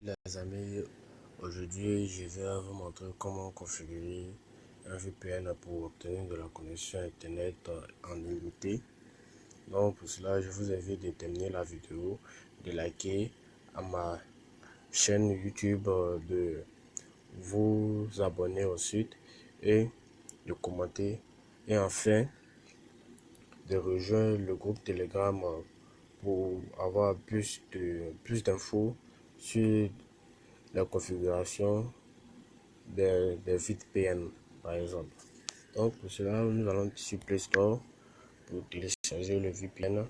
Les amis, aujourd'hui je vais vous montrer comment configurer un VPN pour obtenir de la connexion internet en illimité. Donc pour cela, je vous invite de terminer la vidéo, de liker à ma chaîne YouTube, de vous abonner au site et de commenter, et enfin de rejoindre le groupe Telegram pour avoir plus d'infos sur la configuration des VPN par exemple. Donc pour cela, nous allons sur Play Store pour télécharger le VPN.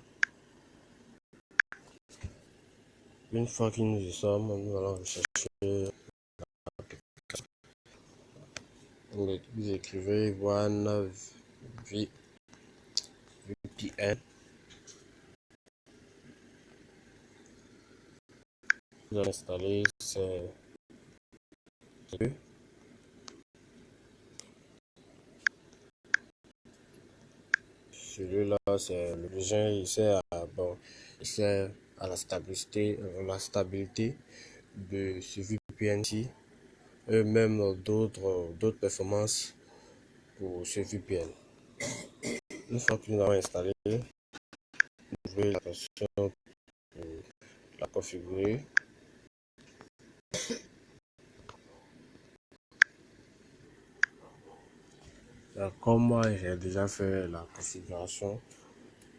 Une fois que nous y sommes, nous allons rechercher l'application. Vous écrivez One VPN. Vous allez installer celui-là, c'est le besoin, il sert à la stabilité de ce VPN-ci, et même d'autres performances pour ce VPN. Une fois que nous l'avons installé, vous ouvrez la version pour la configurer. Comme moi j'ai déjà fait la configuration,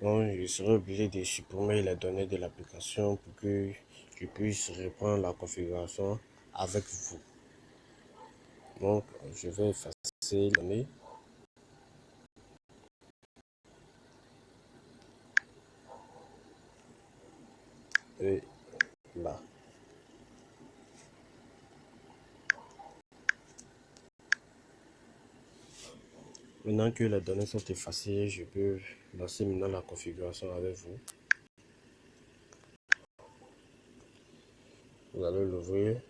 donc je serai obligé de supprimer les données de l'application pour que je puisse reprendre la configuration avec vous. Donc je vais effacer les données. Et là. Maintenant que les données sont effacées, je peux lancer maintenant la configuration avec vous. Vous allez l'ouvrir.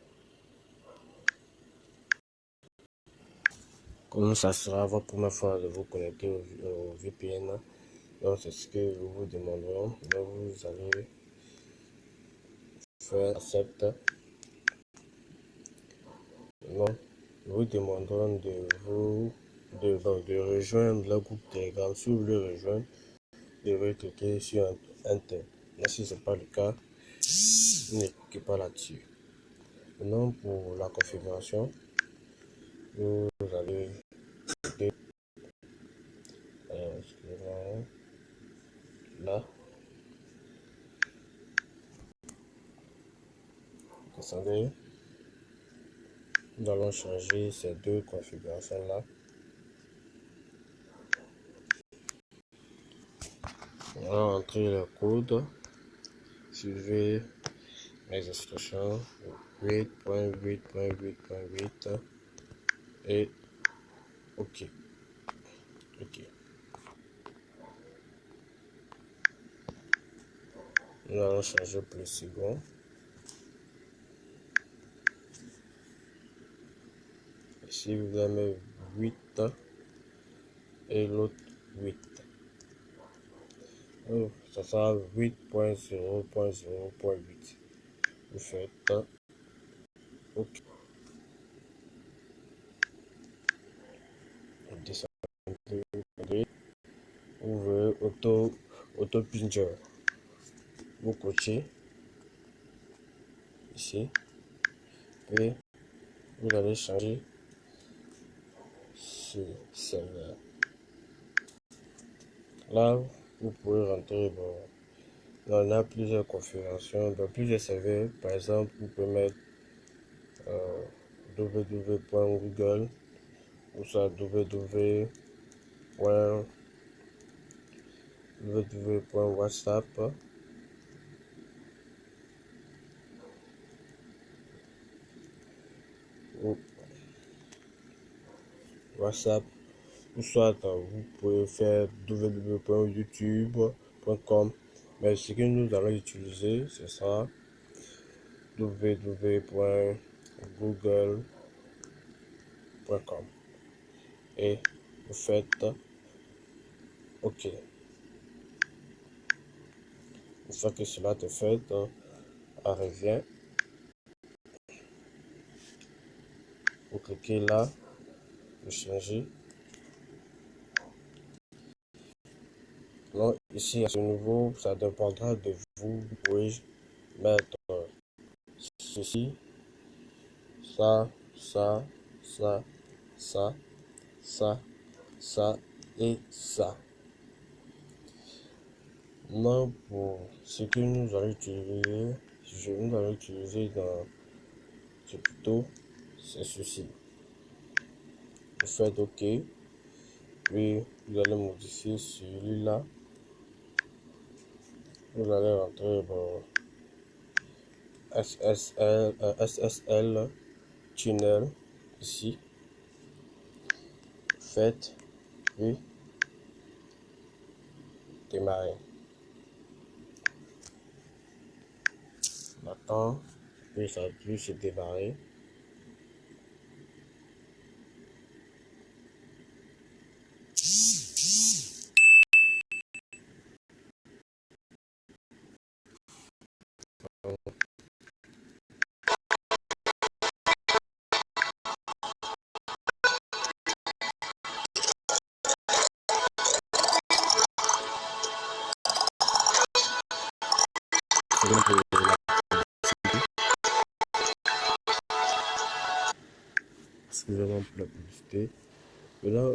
Comme ça sera votre première fois de vous connecter au VPN, donc c'est ce que nous vous demanderons. Donc vous allez faire accept. Donc nous vous demanderons de rejoindre le groupe Telegram. Si vous voulez rejoindre, vous devez cliquer sur Enter. Mais si ce n'est pas le cas, ne cliquez pas là-dessus. Maintenant pour la configuration, vous allez là, descendez, nous allons changer ces deux configurations là. On va entrer le code, suivez les instructions 8.8.8.8 et OK. Nous allons changer pour le second. Ici vous allez 8 et l'autre 8. Ça sera 8.0.0.8. Vous faites OK. Descendez. Ouvrez Auto Pinger. Vous cochez ici et vous allez changer ce serveur. Là, vous pouvez rentrer, on a plusieurs configurations, dans plusieurs serveurs. Par exemple, vous pouvez mettre www.google ou soit www.whatsapp. WhatsApp, ou soit vous pouvez faire www.youtube.com, mais ce que nous allons utiliser, ce sera www.google.com et vous faites OK. Une fois que cela est fait, on revient Vous cliquez là, vous changez. Donc ici, à ce niveau, ça dépendra de vous. Vous pouvez mettre ceci, ça, ça, ça, ça, ça, ça et ça. Non, pour ce que nous allons utiliser dans ce tuto, c'est ceci. Vous faites OK, puis vous allez modifier celui-là. Vous allez rentrer bon, SSL tunnel ici. Faites, puis démarrer. Maintenant, puis ça a pu se démarrer. Excusez-moi pour la publicité. Maintenant,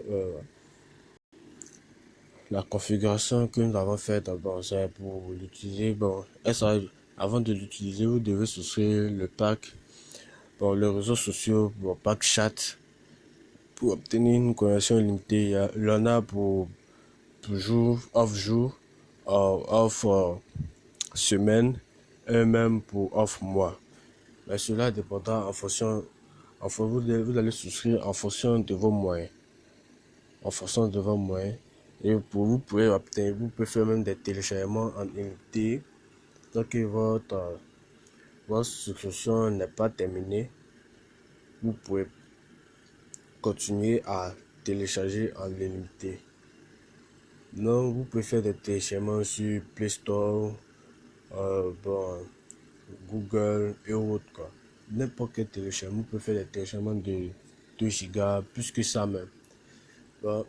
la configuration que nous avons faite d'abord, c'est pour l'utiliser. Bon, avant de l'utiliser, vous devez souscrire le pack, bon, les réseaux sociaux, bon, pack chat, pour obtenir une connexion illimitée. Il y en a pour jour, off semaine, et même pour off mois. Mais cela dépendra en fonction, vous allez souscrire en fonction de vos moyens. En fonction de vos moyens. Et vous pouvez obtenir, vous pouvez faire même des téléchargements en illimité. Tant que votre souscription n'est pas terminée, vous pouvez continuer à télécharger en illimité. Non, vous pouvez faire des téléchargements sur Play Store, bon, Google et autres, quoi. N'importe quel téléchargement, vous pouvez faire des téléchargements de 2 gigas, plus que ça même. Bon,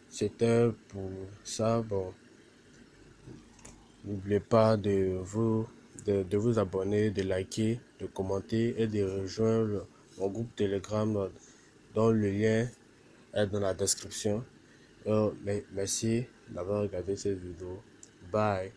c'était pour ça. Bon, n'oubliez pas de vous abonner, de liker, de commenter et de rejoindre mon groupe Telegram dont le lien est dans la description. Merci d'avoir regardé cette vidéo. Bye.